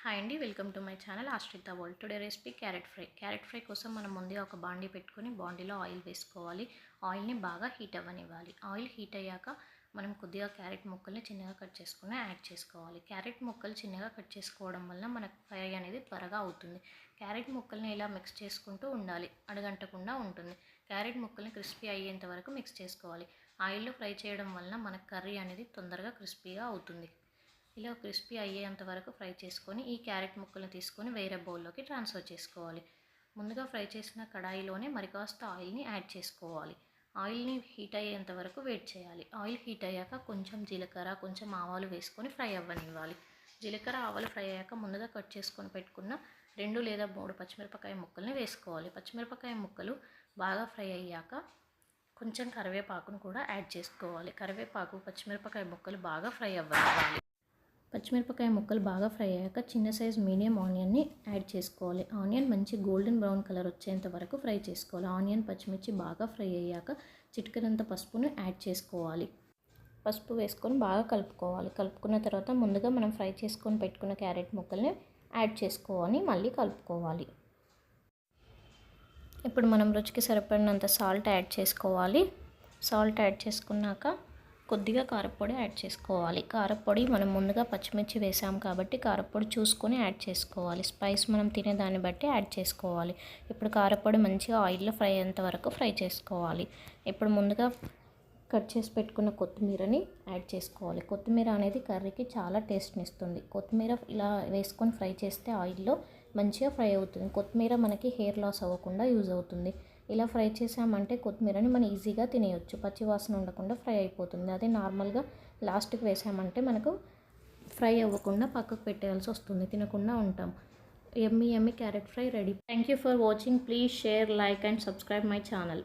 Hi అండి, welcome to my channel ఆశ్రిత world. Today recipe carrot fry. Carrot fry కోసం మనం ముందుగా ఒక బాండీ పెట్టుకొని బాండీలో ఆయిల్ వేసుకోవాలి. ఆయిల్ని బాగా హీట్ అవ్వనివ్వాలి. ఆయిల్ హీట్ అయ్యాక మనం కొద్దిగా క్యారెట్ ముక్కల్ని చిన్నగా కట్ చేసుకుని యాడ్ చేసుకోవాలి. క్యారెట్ ముక్కలు చిన్నగా కట్ చేసుకోవడం వల్ల మనకు ఫ్రై అనేది త్వరగా అవుతుంది. క్యారెట్ ముక్కల్ని ఇలా మిక్స్ చేసుకుంటూ ఉండాలి, అడగంటకుండా ఉంటుంది. క్యారెట్ ముక్కల్ని క్రిస్పీ అయ్యేంత వరకు మిక్స్ చేసుకోవాలి. ఆయిల్లో ఫ్రై చేయడం వలన మనకు కర్రీ అనేది తొందరగా క్రిస్పీగా అవుతుంది. ఇలా క్రిస్పీ అయ్యేంత వరకు ఫ్రై చేసుకొని ఈ క్యారెట్ ముక్కలను తీసుకొని వేరే బౌల్లోకి ట్రాన్స్ఫర్ చేసుకోవాలి. ముందుగా ఫ్రై చేసిన కడాయిలోనే మరికాస్త ఆయిల్ని యాడ్ చేసుకోవాలి. ఆయిల్ని హీట్ అయ్యేంత వరకు వెయిట్ చేయాలి. ఆయిల్ హీట్ అయ్యాక కొంచెం జీలకర్ర, కొంచెం ఆవాలు వేసుకొని ఫ్రై అవ్వనివ్వాలి. జీలకర్ర ఆవాలు ఫ్రై అయ్యాక ముందుగా కట్ చేసుకొని పెట్టుకున్న 2 లేదా 3 పచ్చిమిరపకాయ ముక్కల్ని వేసుకోవాలి. పచ్చిమిరపకాయ ముక్కలు బాగా ఫ్రై అయ్యాక కొంచెం కరివేపాకును కూడా యాడ్ చేసుకోవాలి. కరివేపాకు, పచ్చిమిరపకాయ ముక్కలు బాగా ఫ్రై అవ్వనివ్వాలి. పచ్చిమిరపకాయ ముక్కలు బాగా ఫ్రై అయ్యాక చిన్న సైజ్ మీడియం ఆనియన్ని యాడ్ చేసుకోవాలి. ఆనియన్ మంచి గోల్డెన్ బ్రౌన్ కలర్ వచ్చేంత వరకు ఫ్రై చేసుకోవాలి. ఆనియన్, పచ్చిమిర్చి బాగా ఫ్రై అయ్యాక చిటికెడంత పసుపును యాడ్ చేసుకోవాలి. పసుపు వేసుకొని బాగా కలుపుకోవాలి. కలుపుకున్న తర్వాత ముందుగా మనం ఫ్రై చేసుకొని పెట్టుకున్న క్యారెట్ ముక్కల్ని యాడ్ చేసుకొని మళ్ళీ కలుపుకోవాలి. ఇప్పుడు మనం రుచికి సరిపడినంత సాల్ట్ యాడ్ చేసుకోవాలి. సాల్ట్ యాడ్ చేసుకున్నాక కొద్దిగా కారపొడి యాడ్ చేసుకోవాలి. కారపొడి మనం ముందుగా పచ్చిమిర్చి వేసాం కాబట్టి కారపొడి చూసుకొని యాడ్ చేసుకోవాలి. స్పైస్ మనం తినేదాన్ని బట్టి యాడ్ చేసుకోవాలి. ఇప్పుడు కారపొడి మంచిగా ఆయిల్లో ఫ్రై అయ్యేంత వరకు ఫ్రై చేసుకోవాలి. ఇప్పుడు ముందుగా కట్ చేసి పెట్టుకున్న కొత్తిమీరని యాడ్ చేసుకోవాలి. కొత్తిమీర అనేది కర్రీకి చాలా టేస్ట్ని ఇస్తుంది. కొత్తిమీర ఇలా వేసుకొని ఫ్రై చేస్తే ఆయిల్లో మంచిగా ఫ్రై అవుతుంది. కొత్తిమీర మనకి హెయిర్ లాస్ అవ్వకుండా యూజ్ అవుతుంది. ఇలా ఫ్రై చేసామంటే కొత్తిమీరని మనం ఈజీగా తినేయొచ్చు. పచ్చి వాసన ఉండకుండా ఫ్రై అయిపోతుంది. అదే నార్మల్గా లాస్ట్కి వేసామంటే మనకు ఫ్రై అవ్వకుండా పక్కకు పెట్టేయాల్సి వస్తుంది, తినకుండా ఉంటాం. Yummy yummy carrot fry ready. Thank you for watching. Please share, like and subscribe my channel.